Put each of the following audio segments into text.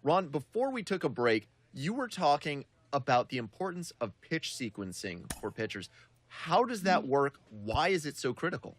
Ron, before we took a break, you were talking about the importance of pitch sequencing for pitchers. How does that work? Why is it so critical?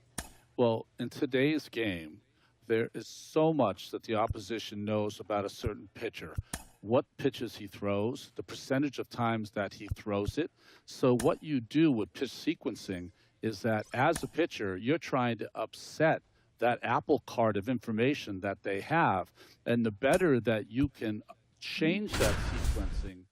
Well, in today's game, there is so much that the opposition knows about a certain pitcher, what pitches he throws, the percentage of times that he throws it. So what you do with pitch sequencing is that as a pitcher, you're trying to upset that apple cart of information that they have. And the better that you can change that sequencing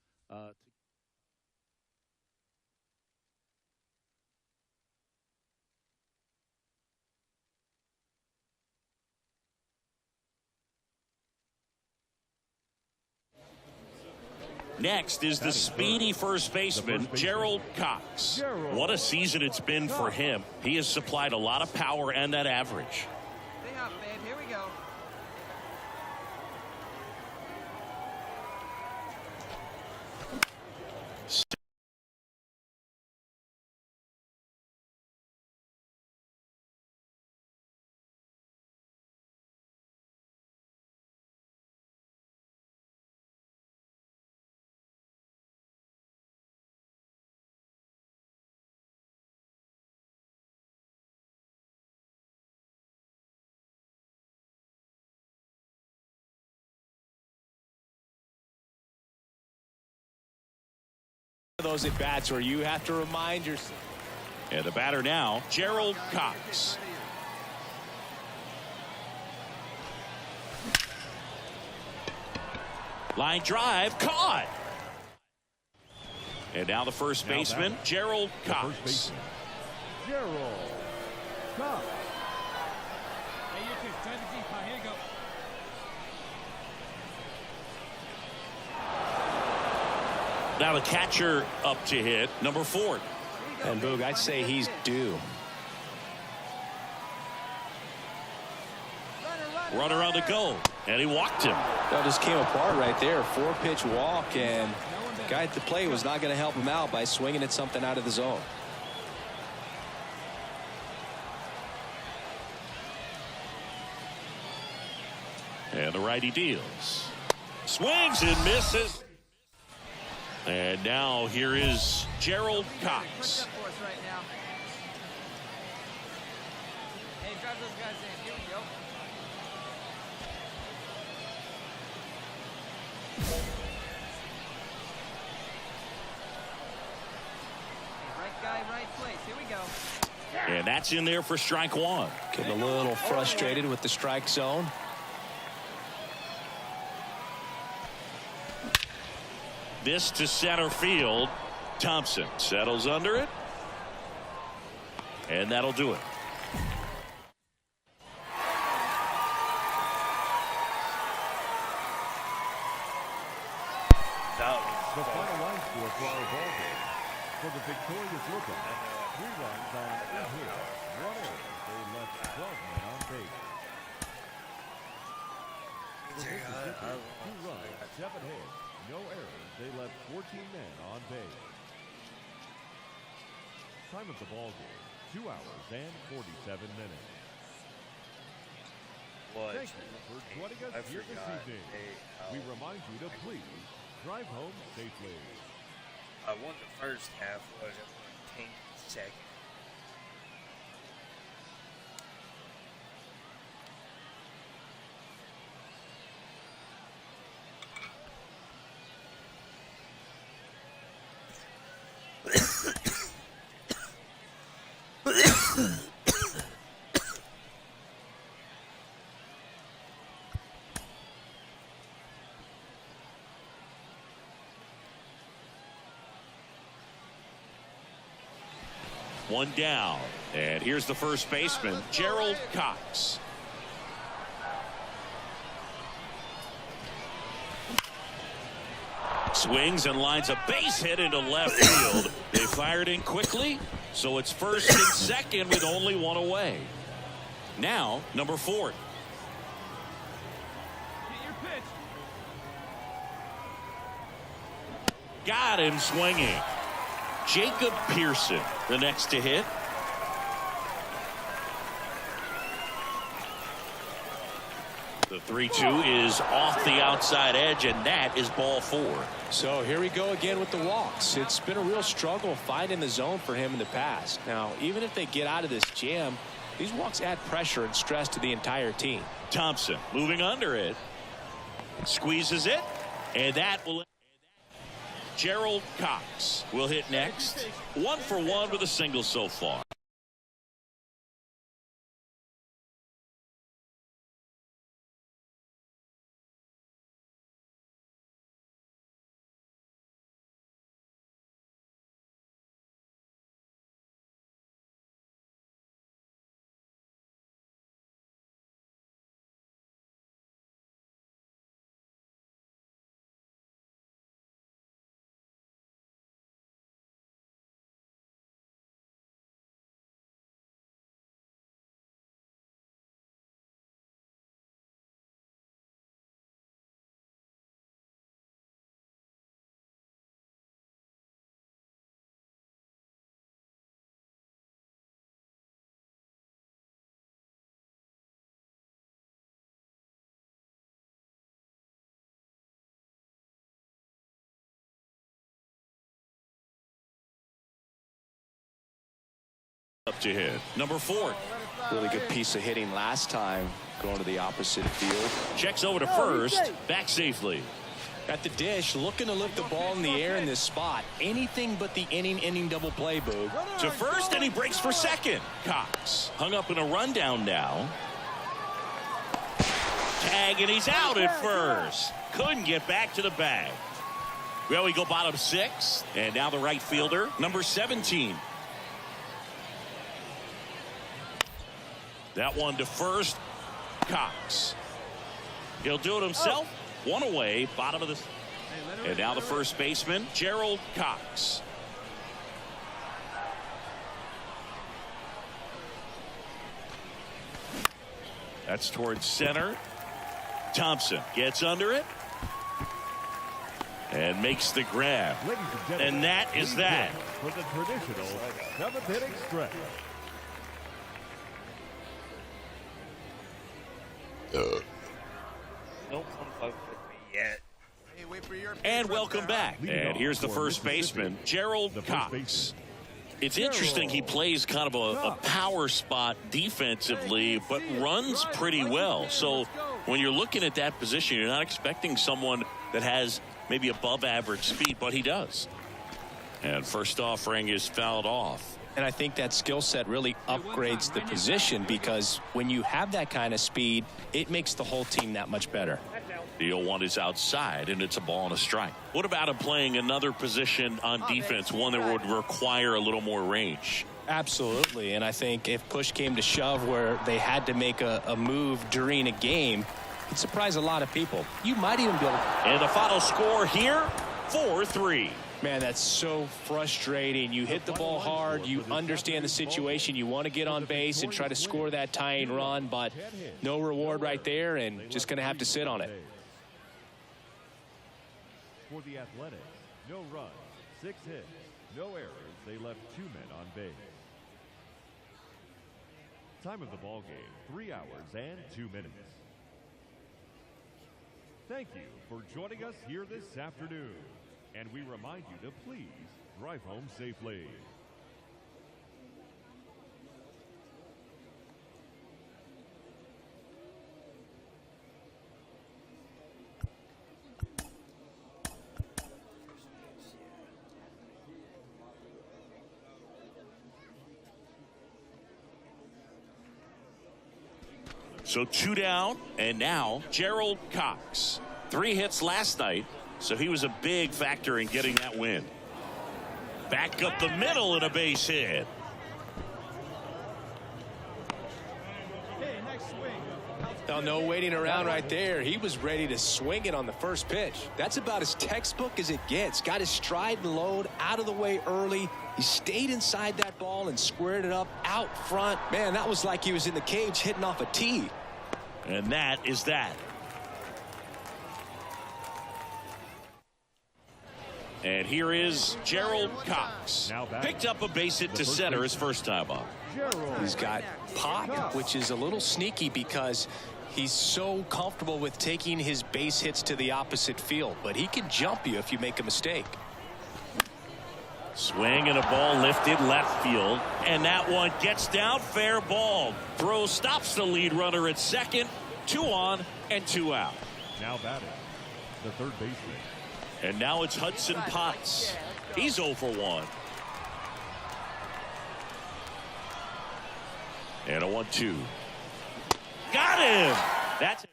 Next is the speedy first baseman, Gerald Cox. What a season it's been for him. He has supplied a lot of power and that average. Stay up, babe. Here we go. Those at bats where you have to remind yourself. And the batter now, Gerald Cox. Line drive, caught. And now the first baseman, Gerald Cox. Gerald Cox. Now the catcher up to hit, number 4. And Boog, I'd say he's due. Runner on the go, and he walked him. That just came apart right there. 4-pitch walk, and the guy at the plate was not going to help him out by swinging at something out of the zone. And the righty deals. Swings and misses. And now here is Gerald Cox. Hey, drive those guys in. Here we go. Right guy, right place. Here we go. And that's in there for strike 1. Getting a little frustrated with the strike zone. This to center field. Thompson settles under it. And that'll do it. The final line score for our ball game. For the victorious Lookout, 3 runs on 8 hits, 1 error. They left 12 men on base. For Mississippi, 2 runs, 7 hits, no errors. They left 14 men on base. Time of the ball game, 2 hours and 47 minutes. Thank you for joining us here this evening. We remind you to please drive home safely. I won the first half, was it? 10 seconds. One down. And here's the first baseman, Gerald Cox. Swings and lines a base hit into left field. They fired in quickly, so it's first and second with only 1 away. Now, number 4. Got him swinging. Jacob Pearson, the next to hit. The 3-2 is off the outside edge, and that is ball 4. So here we go again with the walks. It's been a real struggle finding the zone for him in the past. Now, even if they get out of this jam, these walks add pressure and stress to the entire team. Thompson moving under it. Squeezes it, and that will. Gerald Cox will hit next. 1 for 1 with a single so far. Up to hit. Number 4. Really good piece of hitting last time going to the opposite field. Checks over to first. Back safely. At the dish, looking to lift the ball in the air in this spot. Anything but the inning double play, Boog. To first, and he breaks for second. Cox hung up in a rundown now. Tag, and he's out at first. Couldn't get back to the bag. Well, we go bottom 6. And now the right fielder, number 17. That one to first. Cox. He'll do it himself. 1 away, bottom of the. And now the first baseman, Gerald Cox. That's towards center. Thompson gets under it and makes the grab. And that is that. For the traditional 7th-inning stretch. Don't come fuck with me yet. And welcome back. And here's the first baseman, Gerald Cox. It's interesting, he plays kind of a power spot defensively, but runs pretty well. So when you're looking at that position, you're not expecting someone that has maybe above average speed, but he does. And first offering is fouled off. And I think that skill set really upgrades the position, because when you have that kind of speed, it makes the whole team that much better. The 0-1 is outside, and it's a ball and a strike. What about him playing another position on defense, one that would require a little more range? Absolutely, and I think if push came to shove where they had to make a move during a game, it'd surprise a lot of people. You might even be able to... And the final score here, 4-3. Man, that's so frustrating. You hit the ball hard, you understand the situation, you want to get on base and try to score that tying run, but no reward right there, and just going to have to sit on it. For the Athletics, no runs, 6 hits, no errors. They left 2 men on base. Time of the ball game, 3 hours and 2 minutes. Thank you for joining us here this afternoon. And we remind you to please drive home safely. So 2 down, and now Gerald Cox. 3 hits last night, so he was a big factor in getting that win. Back up the middle and a base hit. Now, no waiting around right there. He was ready to swing it on the first pitch. That's about as textbook as it gets. Got his stride and load out of the way early. He stayed inside that ball and squared it up out front. Man, that was like he was in the cage hitting off a tee. And that is that. And here is Gerald Cox. Picked up a base hit to center his first time up. He's got pop, which is a little sneaky because He's so comfortable with taking his base hits to the opposite field, but he can jump you if you make a mistake. Swing and a ball lifted left field, and that one gets down, fair ball. Throw stops the lead runner at second. 2 on and 2 out. Now batting, the third baseman. And now it's Hudson Potts. He's 0 for 1. And a 1-2. Got him. That's it.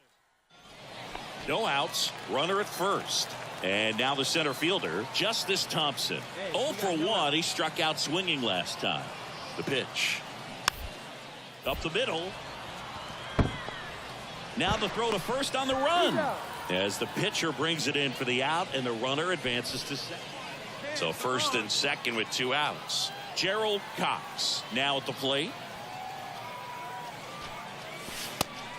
No outs. Runner at first. And now the center fielder, Justice Thompson. 0 for 1. He struck out swinging last time. The pitch. Up the middle. Now the throw to first on the run. As the pitcher brings it in for the out, and the runner advances to second. So first and second with 2 outs. Gerald Cox now at the plate.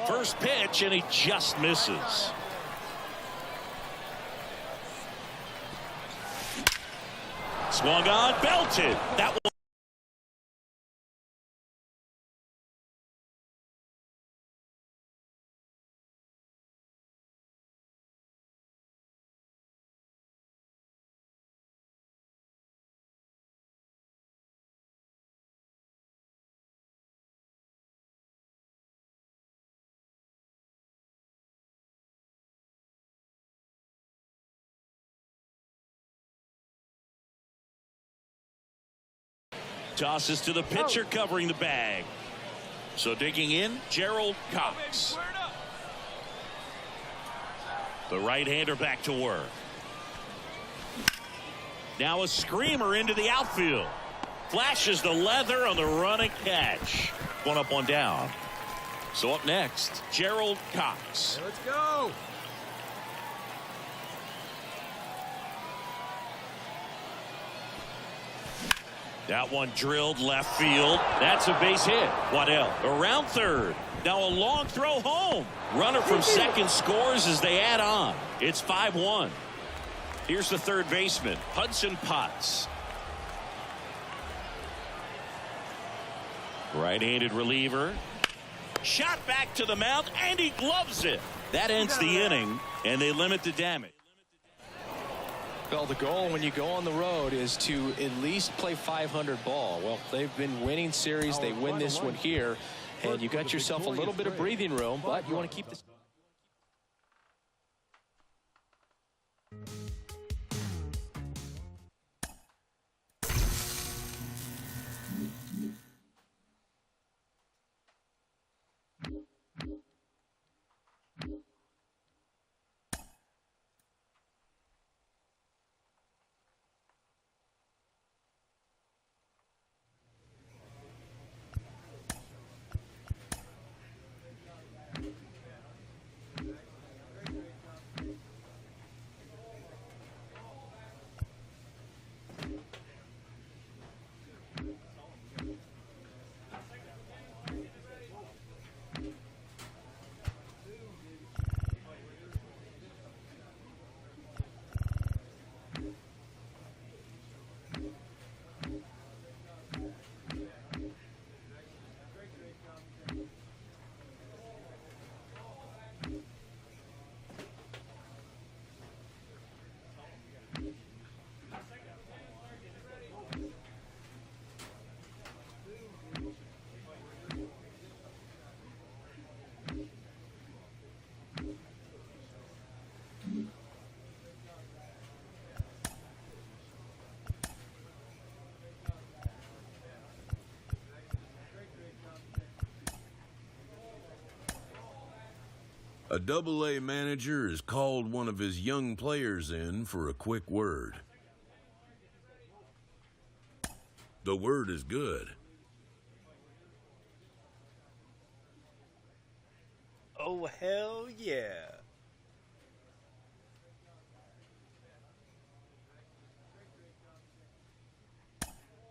First pitch, and he just misses. Swung on, belted. That one. Tosses to the pitcher covering the bag. So digging in, Gerald Cox. The right-hander back to work. Now a screamer into the outfield. Flashes the leather on the running catch. 1 up, 1 down. So up next, Gerald Cox. Let's go. That one drilled left field. That's a base hit. Waddell around third. Now a long throw home. Runner from second scores as they add on. It's 5-1. Here's the third baseman, Hudson Potts. Right-handed reliever. Shot back to the mound, and he gloves it. That ends the inning, and they limit the damage. Well, the goal when you go on the road is to at least play 500 ball. Well, they've been winning series. They win this one here, and you got yourself a little bit of breathing room, but you want to keep this. A Double-A manager has called one of his young players in for a quick word. The word is good. Oh, hell yeah.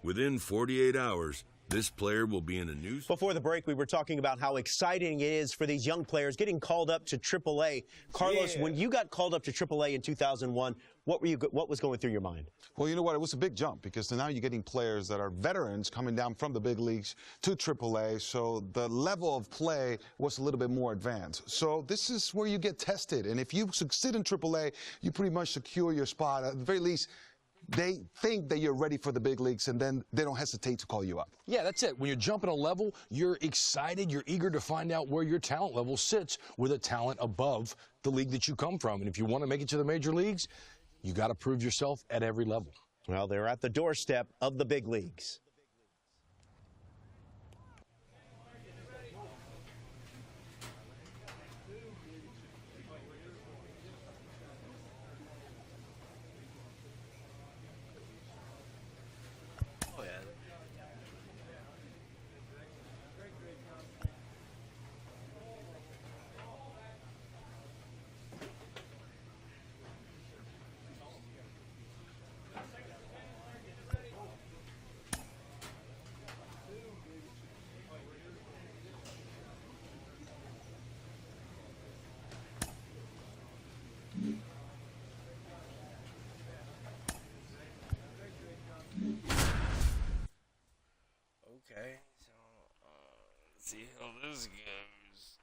Within 48 hours, This player will be in a new... Before the break, we were talking about how exciting it is for these young players getting called up to AAA. Carlos, when you got called up to AAA in 2001, what was going through your mind? Well, you know what? It was a big jump because now you're getting players that are veterans coming down from the big leagues to AAA. So the level of play was a little bit more advanced. So this is where you get tested. And if you succeed in AAA, you pretty much secure your spot. At the very least, they think that you're ready for the big leagues, and then they don't hesitate to call you up. Yeah, that's it. When you're jumping a level, you're excited, you're eager to find out where your talent level sits with a talent above the league that you come from. And if you want to make it to the major leagues, you got to prove yourself at every level. Well, they're at the doorstep of the big leagues. Okay, so let's see how this goes.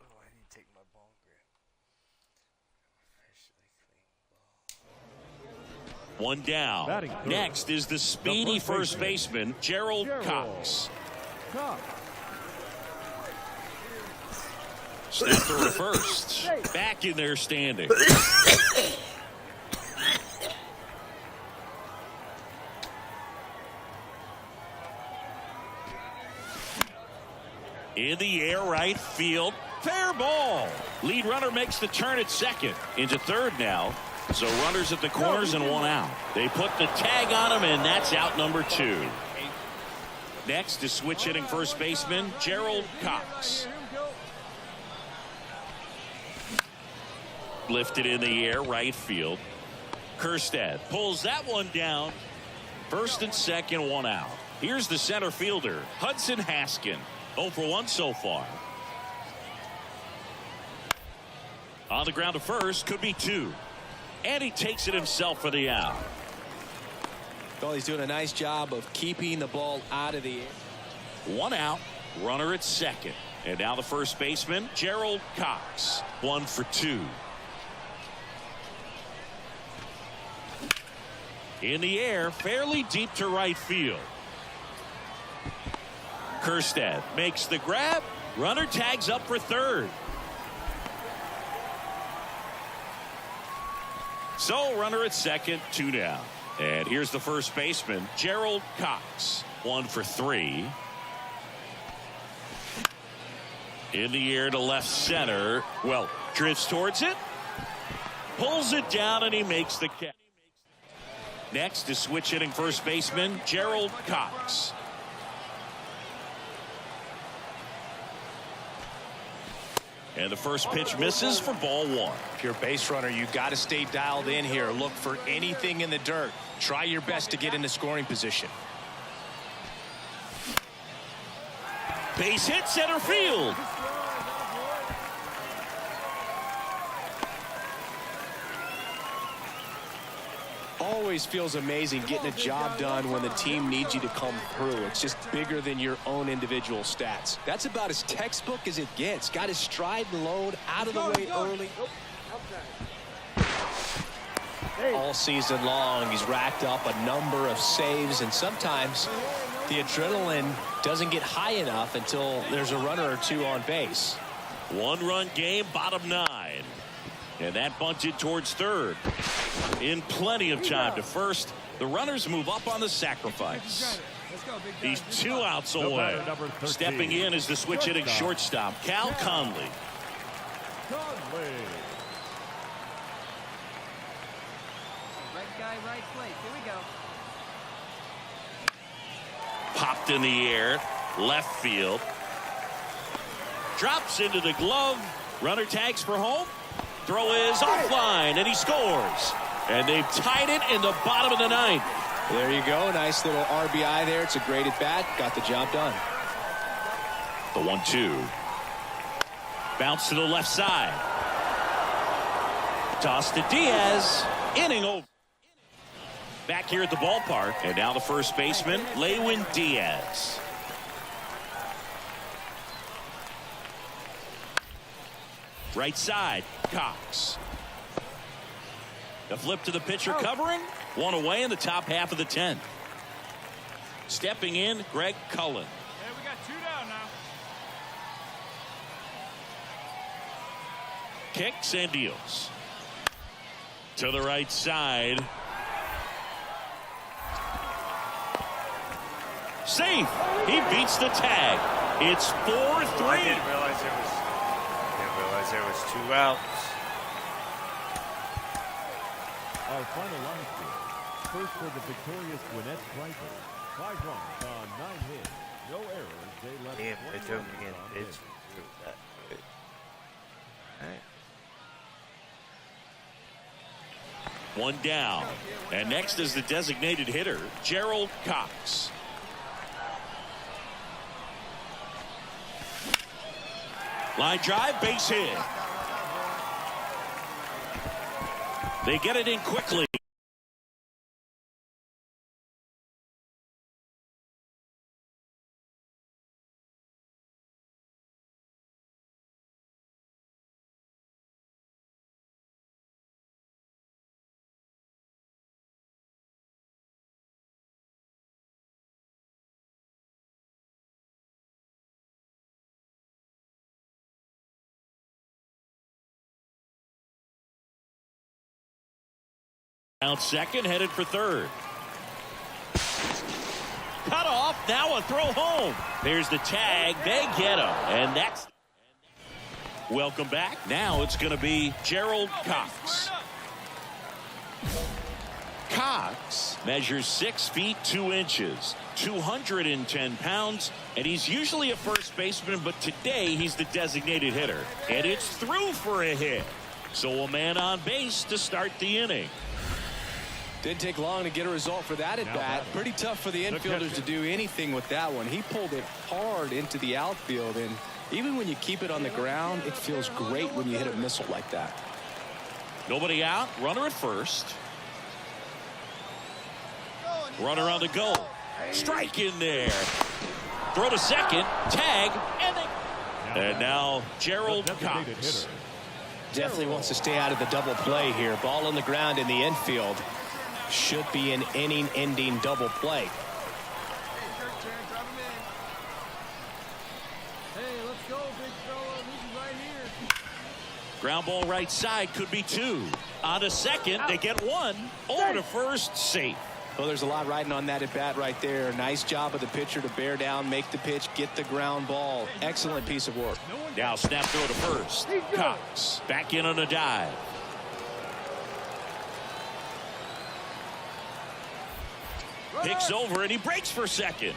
Oh, I need to take my ball grip. Officially clean ball. One down. Next is the speedy first baseman, Gerald Cox. Step through first. Back in there standing. In the air, right field. Fair ball. Lead runner makes the turn at second. Into third now. So runners at the corners and one out. They put the tag on him, and that's out number 2. Next is switch hitting first baseman, Gerald Cox. Lifted in the air, right field. Kjerstad pulls that one down. First and second, one out. Here's the center fielder, Hudson Haskin. 0 for 1 so far. On the ground to first, could be 2. And he takes it himself for the out. Well, he's doing a nice job of keeping the ball out of the air. 1 out, runner at second. And now the first baseman, Gerald Cox. 1 for 2. In the air, fairly deep to right field. Kjerstad makes the grab. Runner tags up for third. So runner at second, 2 down. And here's the first baseman, Gerald Cox. 1 for 3. In the air to left center. Well, drifts towards it. Pulls it down, and he makes the catch. Next is switch hitting first baseman, Gerald Cox. And the first pitch misses for ball 1. If you're a base runner, you got to stay dialed in here. Look for anything in the dirt. Try your best to get into scoring position. Base hit center field. Always feels amazing getting a job done when the team needs you to come through. It's just bigger than your own individual stats. That's about as textbook as it gets. Got his stride and load out of the way early. All season long, he's racked up a number of saves, and sometimes the adrenaline doesn't get high enough until there's a runner or 2 on base. 1-run game, bottom 9. And that bunted towards third. In plenty of time to first. The runners move up on the sacrifice. He's 2 outs away. Stepping in is the switch hitting shortstop, Cal Conley. Right guy, right place. Here we go. Popped in the air, left field. Drops into the glove. Runner tags for home. Throw is offline, and he scores. And they've tied it in the bottom of the 9th. There you go. Nice little RBI there. It's a great at bat. Got the job done. The 1-2. Bounce to the left side. Toss to Diaz. Inning over. Back here at the ballpark. And now the first baseman, Lewin Diaz. Right side, Cox. The flip to the pitcher covering. One away in the top half of the 10th. Stepping in, Greg Cullen. Hey, we got 2 down now. Kicks and deals. To the right side. Safe. He beats the tag. It's 4-3. I didn't realize there was 2 outs. Our final line score. First for the victorious Gwinnett Vipers. 5 runs on 9 hits. No errors. They left Damn, 20 they took runs me in. on It's hits. that quick. All right. 1 down. And next is the designated hitter, Gerald Cox. Line drive, base hit. They get it in quickly. Out second, headed for third. Cut off, now a throw home. There's the tag, they get him. And that's... Welcome back. Now it's going to be Gerald Cox. Cox measures 6 feet 2 inches, 210 pounds, and he's usually a first baseman, but today he's the designated hitter. And it's through for a hit. So a man on base to start the inning. Didn't take long to get a result for that at bat. Pretty tough for the infielders to do anything with that one. He pulled it hard into the outfield, and even when you keep it on the ground, it feels great when you hit a missile like that. Nobody out, runner at first. Runner on the goal. Strike in there. Throw to second, tag, and now Gerald Cox. Definitely wants to stay out of the double play here. Ball on the ground in the infield. Should be an inning-ending double play. Hey, let's go, big fella. This is right here. Ground ball right side, could be 2. On to second, they get 1. Over to first, safe. Well, there's a lot riding on that at bat right there. Nice job of the pitcher to bear down, make the pitch, get the ground ball. Excellent piece of work. Now snap throw to first. Cox back in on a dive. Picks over and he breaks for second.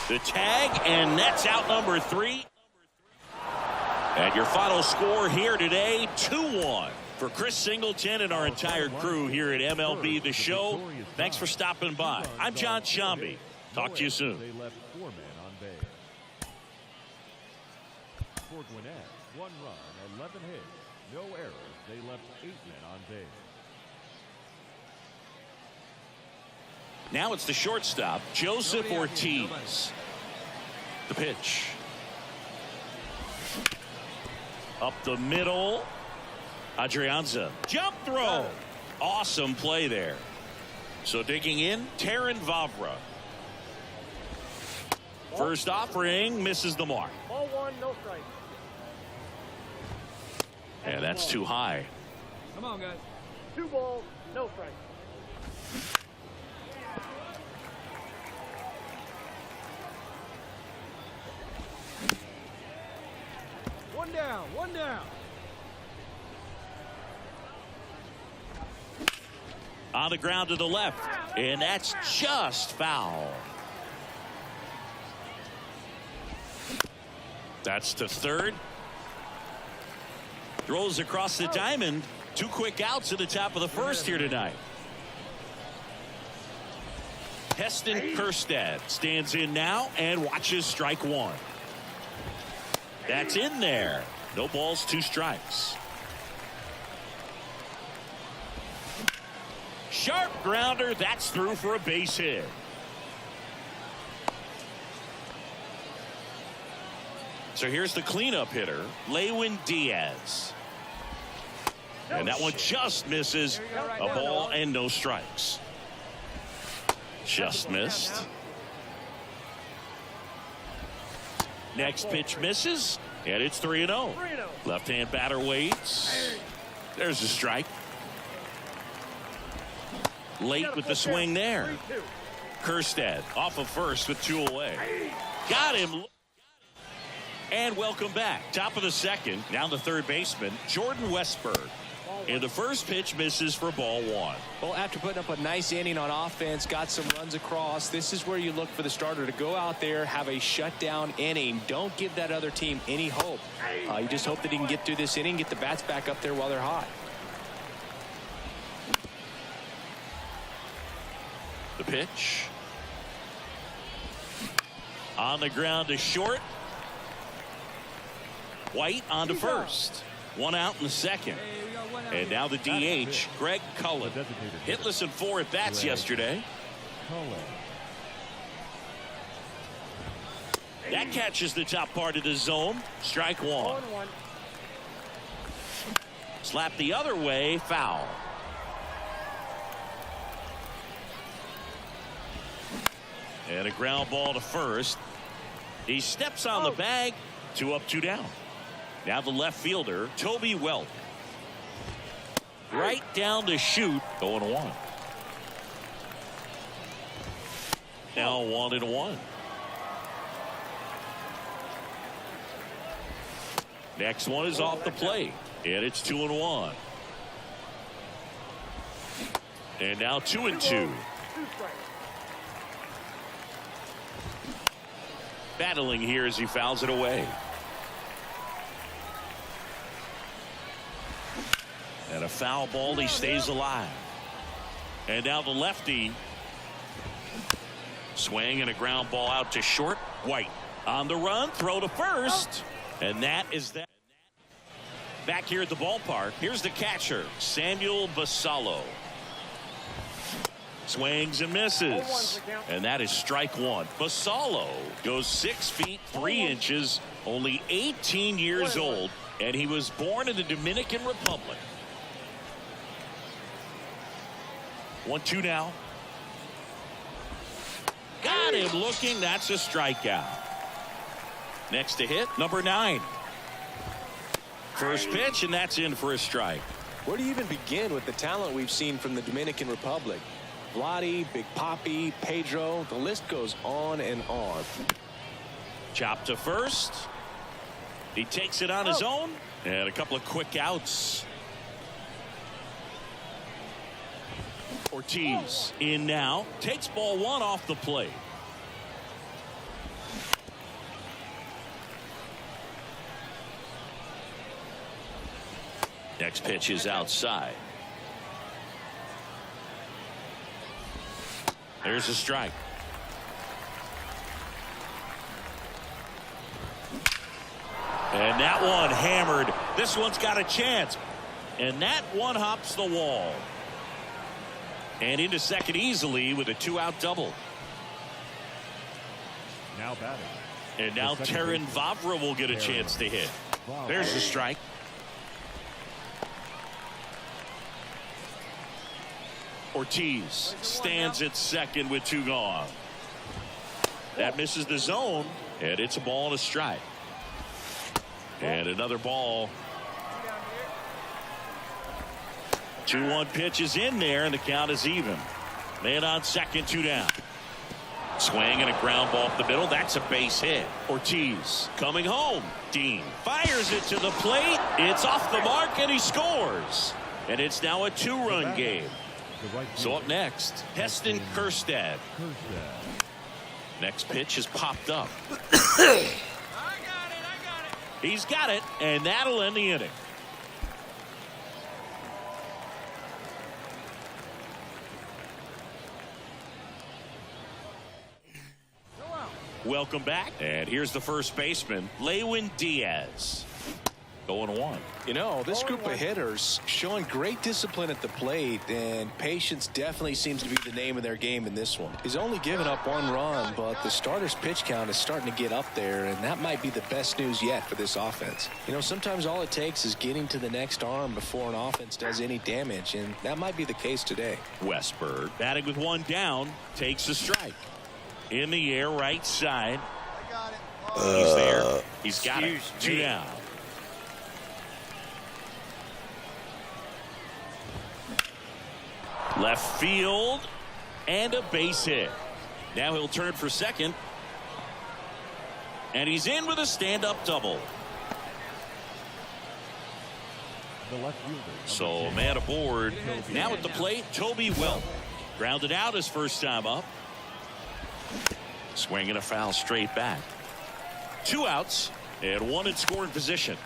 The tag, and that's out number 3. And your final score here today, 2-1. For Chris Singleton and our entire crew here at MLB The Show, thanks for stopping by. I'm John Shambi. Talk to you soon. They left 4 men on base. For Gwinnett, 1 run, 11 hits, no errors. They left 8 men on base. Now it's the shortstop, Joseph Ortiz. The pitch. Up the middle. Adrianza. Jump throw. Awesome play there. So digging in, Terrin Vavra. First offering, misses the mark. Ball 1, no strike. And that's too high. Come on, guys. 2 balls, no strike. One down. On the ground to the left, and that's just foul. That's to third. Throws across the diamond, 2 quick outs at the top of the first here tonight. Heston Kjerstad stands in now and watches strike 1. That's in there. No balls, 2 strikes. Sharp grounder. That's through for a base hit. So here's the cleanup hitter, Lewin Diaz. And that one just misses. A ball and no strikes. Just missed. Next pitch misses, and it's 3-0. Left-hand batter waits. There's a strike. Late with the swing there. Kjerstad off of first with 2 away. Got him. And welcome back. Top of the second. Down to third baseman, Jordan Westburg. And the first pitch misses for ball 1. Well, after putting up a nice inning on offense, got some runs across, this is where you look for the starter to go out there, have a shutdown inning. Don't give that other team any hope. You just hope that he can get through this inning, get the bats back up there while they're hot. The pitch. On the ground to short. White on to first. 1 out in the second. And now the DH, Greg Cullen. Hitless in 4 at bats yesterday. That catches the top part of the zone. Strike 1. Slap the other way, foul. And a ground ball to first. He steps on the bag. 2 up, 2 down. Now the left fielder, Toby Welk. Right down to shoot. 0-1. Now 1-1. Next one is off the plate. And it's 2-1. And now 2-2. Battling here as he fouls it away. And a foul ball. He stays alive. And now the lefty. Swing and a ground ball out to short. White on the run. Throw to first. And that is that. Back here at the ballpark. Here's the catcher, Samuel Basallo. Swings and misses. And that is strike 1. Basallo goes 6 feet 3 inches. Only 18 years old. And he was born in the Dominican Republic. 1-2 now. Got him looking. That's a strikeout. Next to hit, number 9. First pitch, and that's in for a strike. Where do you even begin with the talent we've seen from the Dominican Republic? Vladi, Big Papi, Pedro, the list goes on and on. Chop to first. He takes it on his own. And a couple of quick outs. Ortiz in now. Takes ball 1 off the plate. Next pitch is outside. There's a strike. And that one hammered. This one's got a chance. And that one hops the wall. And into second easily with a 2-out double. Now batting. And now Terrin Vavra will get a chance to hit. There's the strike. Ortiz stands at second with 2 gone. That misses the zone, and it's a ball and a strike. And another ball. 2-1 pitch is in there, and the count is even. Man on second, 2 down. Swing and a ground ball up the middle. That's a base hit. Ortiz coming home. Dean fires it to the plate. It's off the mark, and he scores. And it's now a 2-run game. So up next, Heston Kjerstad. Next pitch is popped up. He's got it, and that'll end the inning. Welcome back. And here's the first baseman, Lewin Diaz. Going one. You know, this group of hitters showing great discipline at the plate, and patience definitely seems to be the name of their game in this one. He's only given up 1 run, but the starter's pitch count is starting to get up there, and that might be the best news yet for this offense. You know, sometimes all it takes is getting to the next arm before an offense does any damage, and that might be the case today. Westburg batting with 1 down, takes a strike. In the air, right side. He's there. He's got it. 2 down. Left field and a base hit. Now he'll turn for second. And he's in with a stand-up double. So man aboard. Now at the plate, Toby Welp. Grounded out his first time up. Swinging a foul straight back. 2 outs and 1 in scoring position.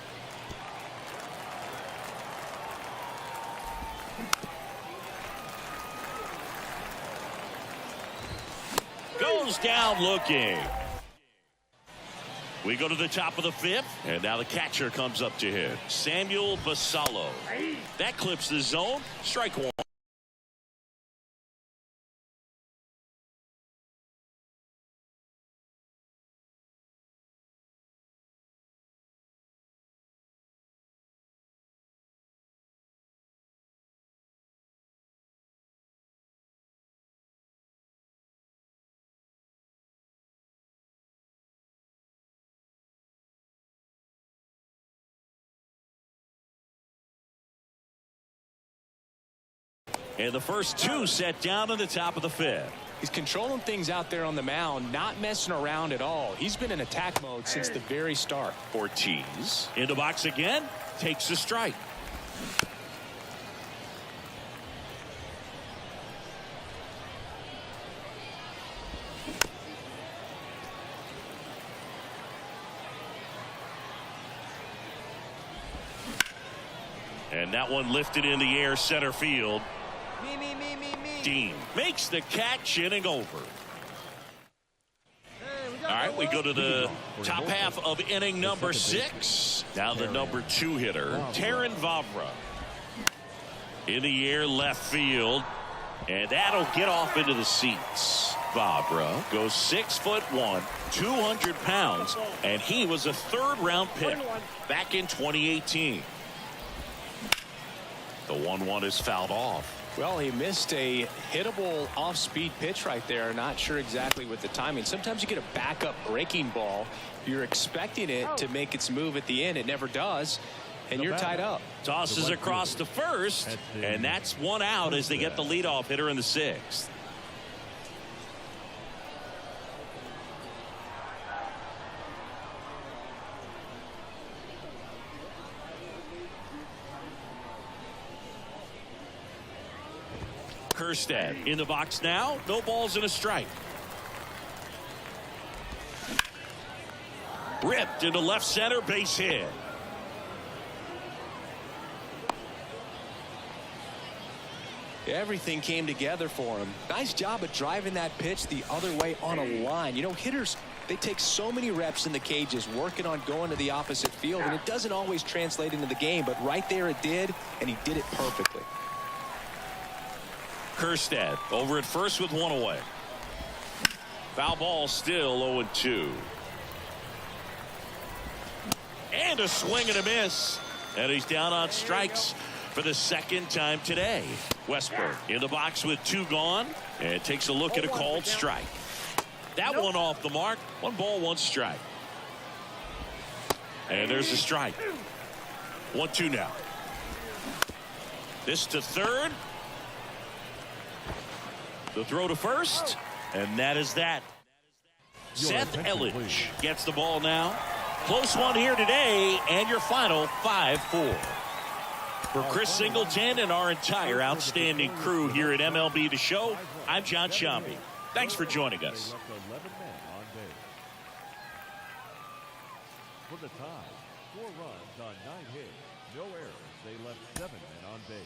Goes down looking. We go to the top of the 5th, and now the catcher comes up to hit. Samuel Basallo. That clips the zone. Strike 1. And the first 2 set down in the top of the 5th. He's controlling things out there on the mound, not messing around at all. He's been in attack mode since the very start. Ortiz in the box again, takes a strike. And that one lifted in the air, center field. Me. Dean makes the catch, inning over. All right, we go to the top half of inning number 6. Now the number 2 hitter, Terrin Vavra. In the air, left field. And that'll get off into the seats. Vavra goes 6'1", 200 pounds, and he was a 3rd-round pick back in 2018. The 1-1 is fouled off. Well, he missed a hittable off-speed pitch right there. Not sure exactly with the timing. Sometimes you get a backup breaking ball. You're expecting it to make its move at the end. It never does, and you're tied up. Tosses across to first, and that's 1 out as they get the leadoff hitter in the 6th. Kjerstad in the box now. No balls and a strike. Ripped into left center, base hit. Everything came together for him. Nice job of driving that pitch the other way on a line. You know, hitters, they take so many reps in the cages working on going to the opposite field, and it doesn't always translate into the game, but right there it did, and he did it perfectly. Kjerstad over at first with 1 away. Foul ball, still 0-2. And a swing and a miss. And he's down on strikes for the 2nd time today. Westburg in the box with 2 gone. And takes a look at a called strike. That one off the mark. 1 ball, 1 strike. And there's a strike. 1-2 now. This to 3rd. The throw to first, and that is that. Seth Elledge gets the ball now. Close one here today, and your final 5-4. For Chris Singleton and our entire outstanding crew here at MLB The Show, I'm John Sciambi. Thanks for joining us. For the tie, 4 runs on 9 hits, no errors. They left 7 men on base.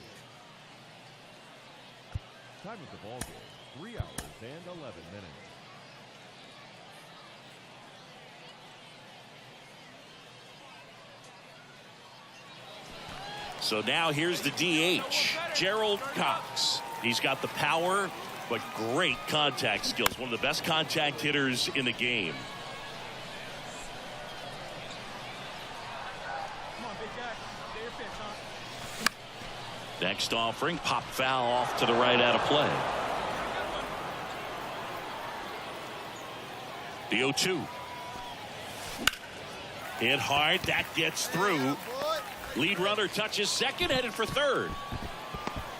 Time of the ball game, 3 hours and 11 minutes. So now here's the DH, Gerald Cox. He's got the power, but great contact skills. One of the best contact hitters in the game. Next offering, pop foul off to the right out of play. The 0-2. Hit hard, that gets through. Lead runner touches second, headed for third.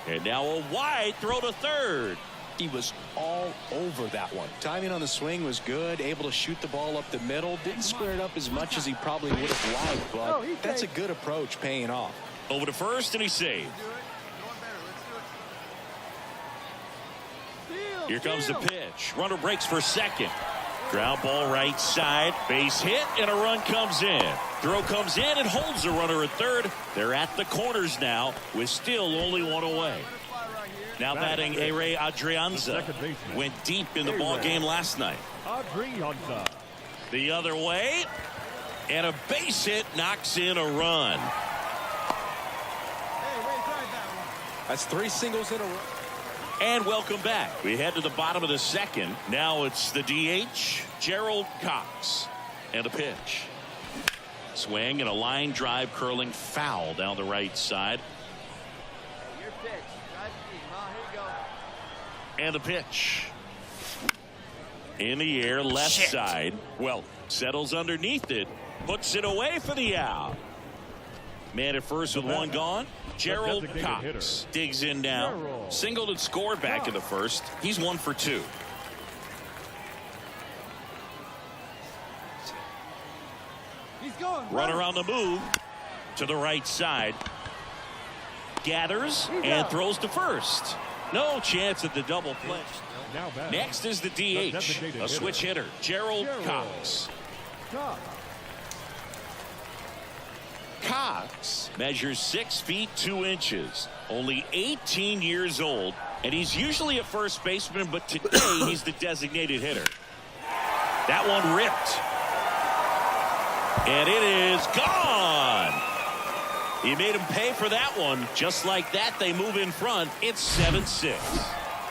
And now a wide throw to third. He was all over that one. Timing on the swing was good, able to shoot the ball up the middle. Didn't square it up as much as he probably would have liked, but that's a good approach, paying off. Over to first, and he saved. Here comes the pitch. Runner breaks for second. Ground ball right side. Base hit, and a run comes in. Throw comes in and holds the runner at third. They're at the corners now with still only one away. Now batting Ehire Adrianza. Went deep in the ball game last night. Adrianza. The other way. And a base hit knocks in a run. That's 3 singles in a row. And welcome back. We head to the bottom of the second. Now it's the DH, Gerald Cox. And a pitch. Swing and a line drive curling foul down the right side. Your pitch. Drive deep, huh? Here you go. And a pitch. In the air, left side. Well, settles underneath it. Puts it away for the out. Man at first with one gone. Gerald Cox digs in now. Singled and scored back in the first. He's 1 for 2. He's going. Runner on the move to the right side. Gathers and throws to first. No chance at the double play. Next is the DH, a switch hitter, Gerald Cox. Cox measures 6 feet 2 inches, only 18 years old, and he's usually a first baseman, but today he's the designated hitter. That one ripped. And it is gone. He made him pay for that one. Just like that, they move in front. It's 7-6.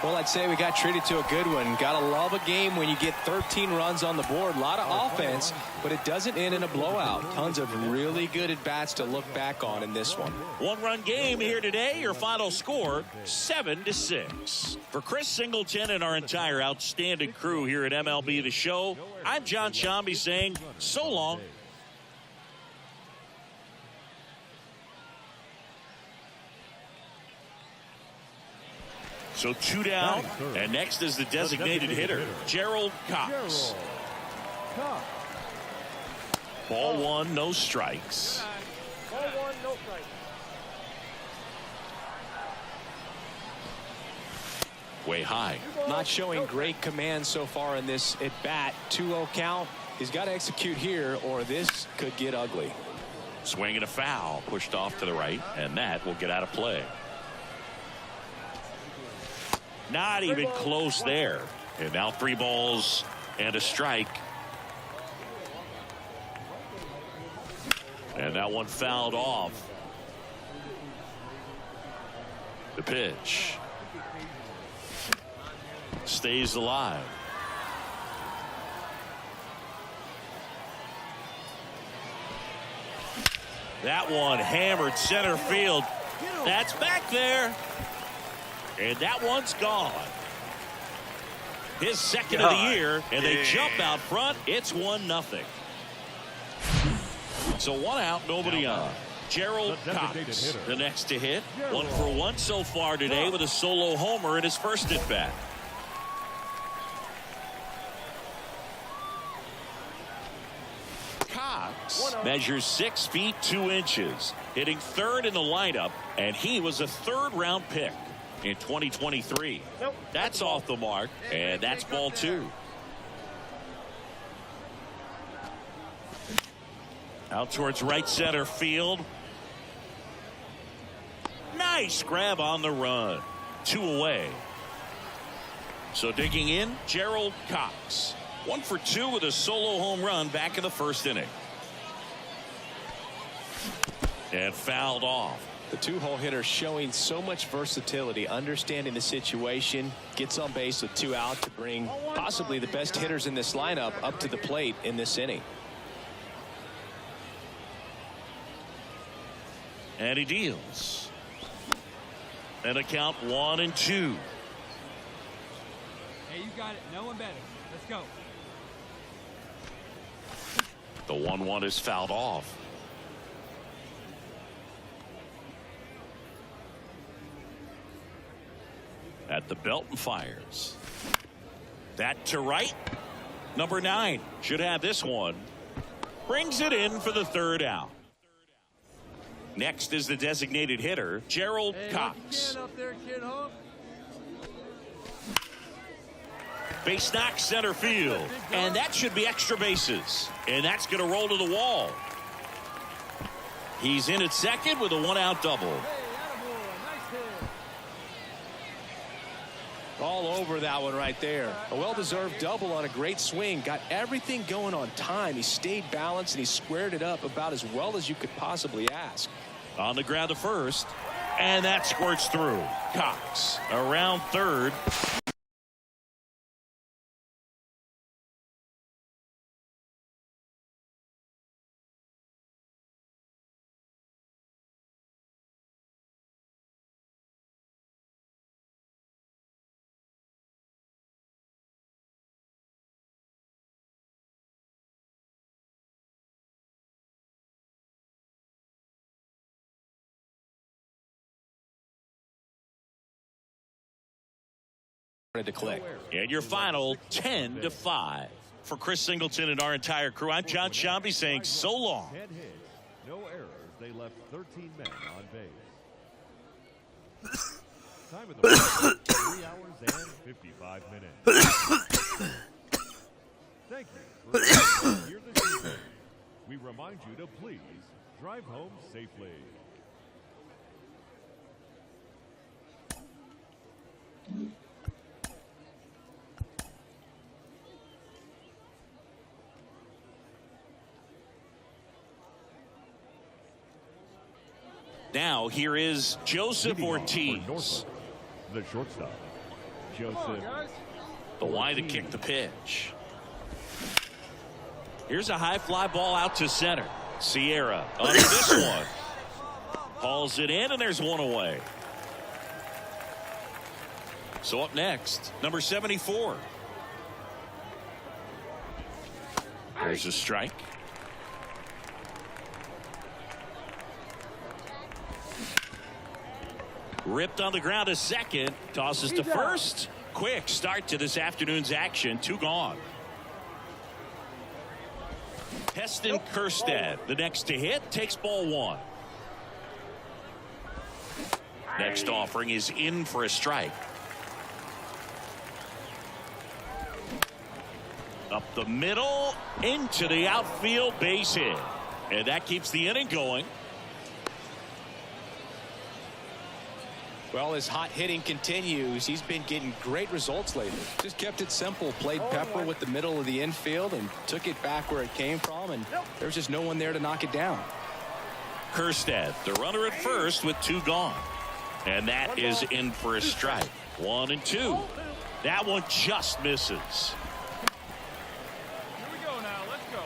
Well, I'd say we got treated to a good one. Gotta love a game when you get 13 runs on the board. A lot of offense, but it doesn't end in a blowout. Tons of really good at-bats to look back on in this one. 1-run game here today. Your final score, 7-6. For Chris Singleton and our entire outstanding crew here at MLB The Show, I'm John Shambi saying so long. So 2 down, and next is the designated hitter, Gerald Cox. Ball 1, no strikes. Ball 1, no strikes. Way high. Not showing great command so far in this at-bat. 2-0 count. He's got to execute here, or this could get ugly. Swing and a foul, pushed off to the right, and that will get out of play. Not even close there. And now 3 balls and a strike. And that one fouled off. The pitch. Stays alive. That one hammered center field. That's back there. And that one's gone. His second of the year, and they jump out front. It's 1-0. So 1 out, nobody on. Gerald Cox, the next to hit. 1 for 1 so far today with a solo homer in his first at bat. Cox measures 6 feet 2 inches, hitting third in the lineup, and he was a 3rd-round pick in 2023. That's off the mark, and that's ball 2. Out towards right center field. Nice grab on the run. 2 away. So digging in, Gerald Cox. 1 for 2 with a solo home run back in the first inning. And fouled off. The two-hole hitter showing so much versatility, understanding the situation, gets on base with 2 out to bring possibly the best hitters in this lineup up to the plate in this inning. And he deals. And a count 1-2. Hey, you got it. No one better. Let's go. The 1-1 is fouled off. At the belt and fires. That to right. Number 9 should have this one. Brings it in for the 3rd out. Next is the designated hitter, Gerald Cox. Up there, kid, huh? Base knock center field. And that should be extra bases. And that's going to roll to the wall. He's in at second with a 1-out double. All over that one right there. A well-deserved double on a great swing. Got everything going on time. He stayed balanced and he squared it up about as well as you could possibly ask. On the ground to first. And that squirts through. Cox around third. To click. And your final 10-5. For Chris Singleton and our entire crew, I'm John Shambi saying so long. 10 hits, no errors. They left 13 men on base. Time of the ball, 3 hours and 55 minutes. Thank you for being here this evening. We remind you to please drive home safely. Now here is Joseph Ortiz. The shortstop, Joseph. The line to kick the pitch. Here's a high fly ball out to center. Sierra under this one. Hauls it in, and there's one away. So up next, number 74. There's a strike. Ripped on the ground to second. Tosses to first. Quick start to this afternoon's action. 2 gone. Heston Kjerstad, the next to hit, takes ball 1. Next offering is in for a strike. Up the middle, into the outfield, base hit. And that keeps the inning going. Well, as hot hitting continues, he's been getting great results lately. Just kept it simple, played pepper with the middle of the infield and took it back where it came from, and there's just no one there to knock it down. Kjerstad, the runner at first with 2 gone. And that is in for a strike. 1-2. That one just misses. Here we go now. Let's go.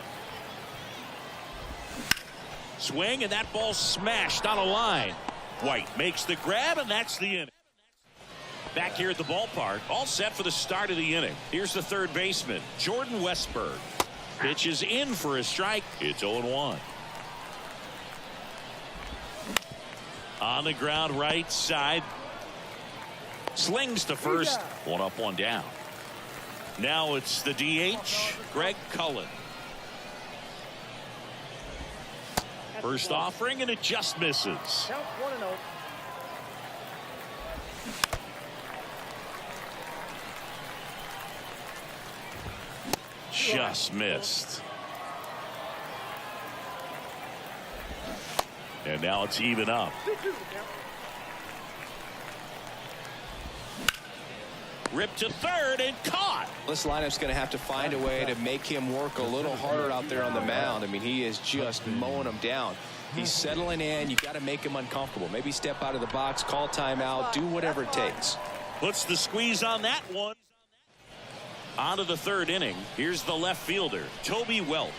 Swing, and that ball smashed on a line. White makes the grab, and that's the inning. Back here at the ballpark, all set for the start of the inning. Here's the third baseman, Jordan Westburg. Pitches in for a strike. It's 0-1. On the ground, right side. Slings to first. 1 up, 1 down. Now it's the DH, Greg Cullen. First offering, and it just misses. Count 1-0. Just missed. And now it's even up. Ripped to third and caught. This lineup's going to have to find a way to make him work a little harder out there on the mound. I mean, he is just mowing them down. He's settling in. You got to make him uncomfortable. Maybe step out of the box, call timeout, do whatever it takes. Puts the squeeze on that one. On to the third inning. Here's the left fielder, Toby Welp.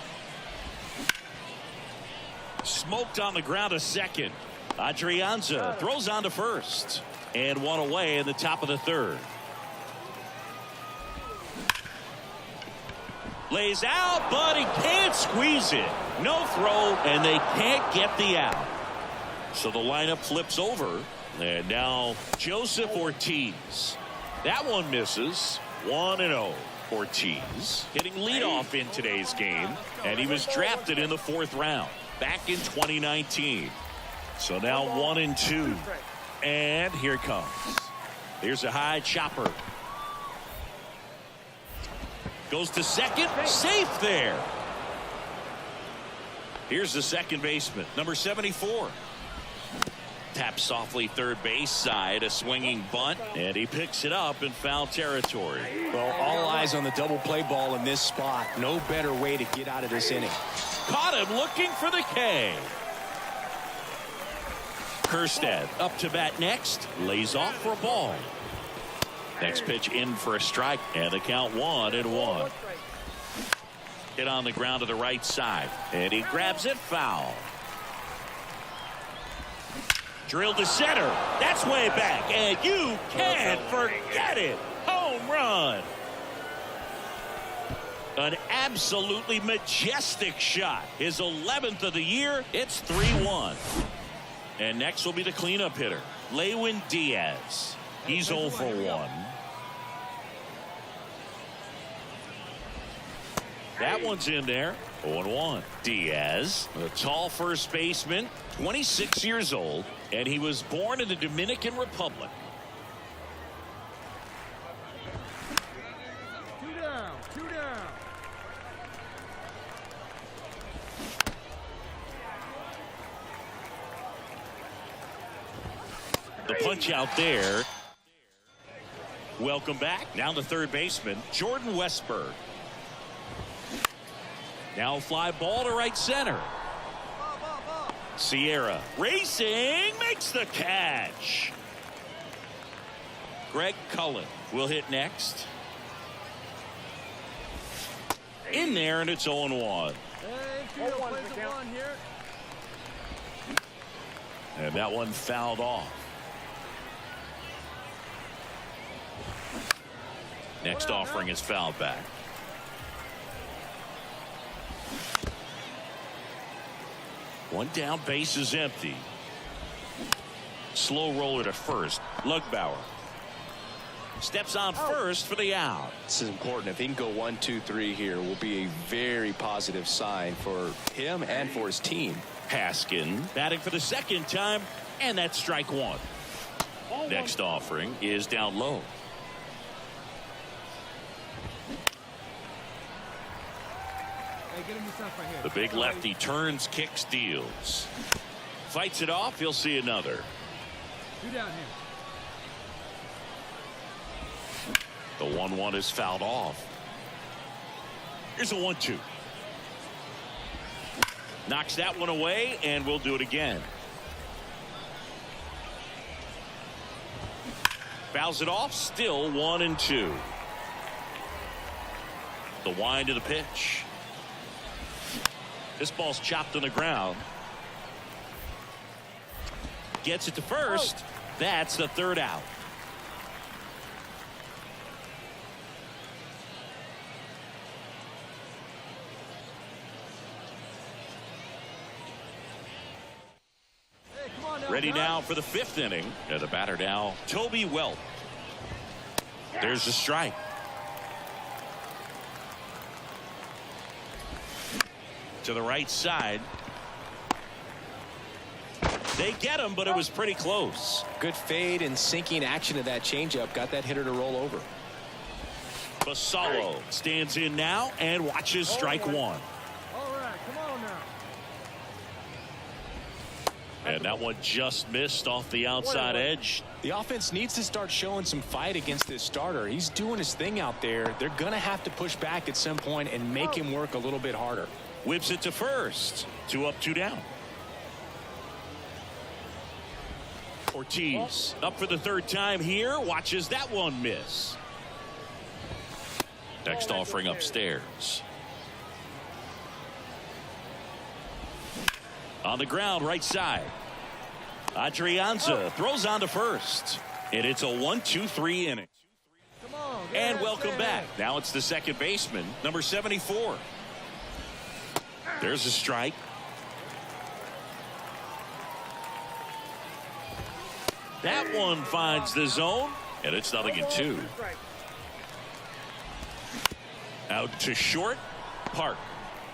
Smoked on the ground to second. Adrianza throws on to first. And one away in the top of the third. Lays out, but he can't squeeze it. No throw, and they can't get the out. So the lineup flips over. And now Joseph Ortiz. That one misses. 1-0. Ortiz hitting leadoff in today's game. And he was drafted in the 4th round back in 2019. So now 1-2. And here it comes. Here's a high chopper. Goes to second. Safe there. Here's the second baseman, number 74. Taps softly third base side, a swinging bunt, and he picks it up in foul territory. Well, all eyes on the double play ball in this spot. No better way to get out of this inning. Caught him looking for the K. Kerstead up to bat next. Lays off for a ball. Next pitch in for a strike, and the count 1-1. Hit on the ground to the right side, and he grabs it foul. Drilled to center. That's way back, and you can't forget it. Home run. An absolutely majestic shot. His 11th of the year. It's 3-1. And next will be the cleanup hitter, Lewin Diaz. He's 0 for 1. That one's in there. 0-1. Diaz, a tall first baseman, 26 years old, and he was born in the Dominican Republic. 2 down, 2 down. The punch out there. Welcome back. Now the third baseman, Jordan Westburg. Now fly ball to right center. Sierra racing, makes the catch. Greg Cullen will hit next. In there, and it's 0-1. And that one fouled off. Next offering is fouled back. One down, base is empty. Slow roller to first. Lugbauer steps on first for the out. This is important. If he can go 1-2-3 here, will be a very positive sign for him and for his team. Haskin batting for the second time, and that's strike one. Next offering is down low. The big lefty turns, kicks, deals. Fights it off. He'll see another. 2 down here. The 1-1 is fouled off. Here's a 1-2. Knocks that one away, and we'll do it again. Fouls it off. Still 1-2. The wind to the pitch. This ball's chopped on the ground. Gets it to first. That's the third out. Ready now for the 5th inning. And the batter now, Toby Welp. There's the strike. To the right side. They get him, but it was pretty close. Good fade and sinking action of that changeup. Got that hitter to roll over. Basallo stands in now and watches strike one. All right, come on now. And that one just missed off the outside edge. The offense needs to start showing some fight against this starter. He's doing his thing out there. They're going to have to push back at some point and make him work a little bit harder. Whips it to first. 2 up, 2 down. Ortiz up for the third time here. Watches that one miss. Next offering upstairs. On the ground, right side. Adrianza throws on to first. And it's a 1-2-3 inning. And welcome back. Now it's the second baseman, number 74. There's a strike. That one finds the zone, and it's 0-2. Out to short. Park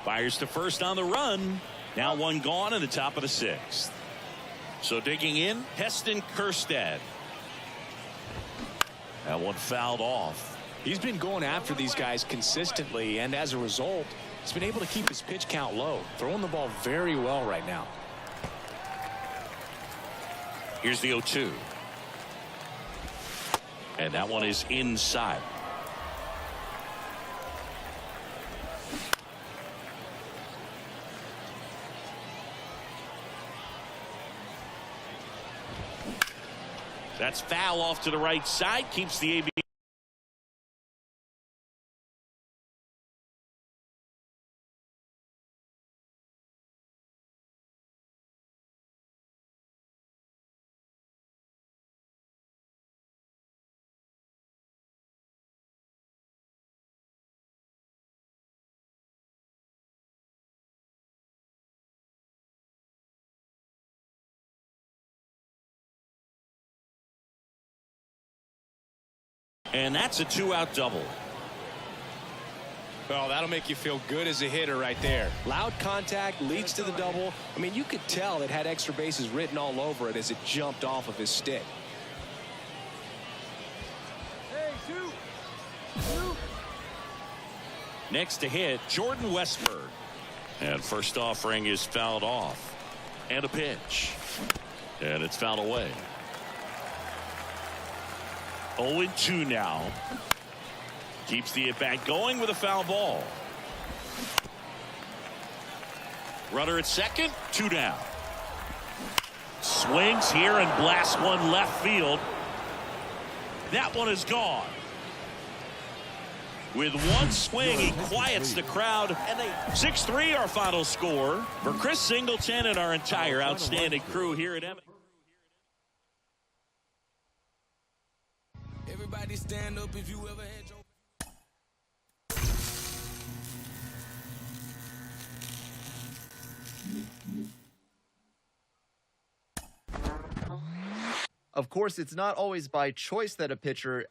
fires to first on the run. Now one gone in the top of the sixth. So digging in, Heston Kjerstad. That one fouled off. He's been going after these guys consistently, and as a result, he's been able to keep his pitch count low, throwing the ball very well right now. Here's the 0-2. And that one is inside. That's foul off to the right side. Keeps the AB. And that's a 2-out double. Well, that'll make you feel good as a hitter right there. Loud contact leads to the double. I mean, you could tell it had extra bases written all over it as it jumped off of his stick. Hey, two. Next to hit, Jordan Westburg. And first offering is fouled off. And a pitch. And it's fouled away. 0-2 now. Keeps the at-bat going with a foul ball. Runner at second, 2 down. Swings here and blasts one left field. That one is gone. With one swing, he quiets the crowd. And 6-3 our final score for Chris Singleton and our entire outstanding crew here at Emmett. Everybody stand up if you ever had your... Of course, it's not always by choice that a pitcher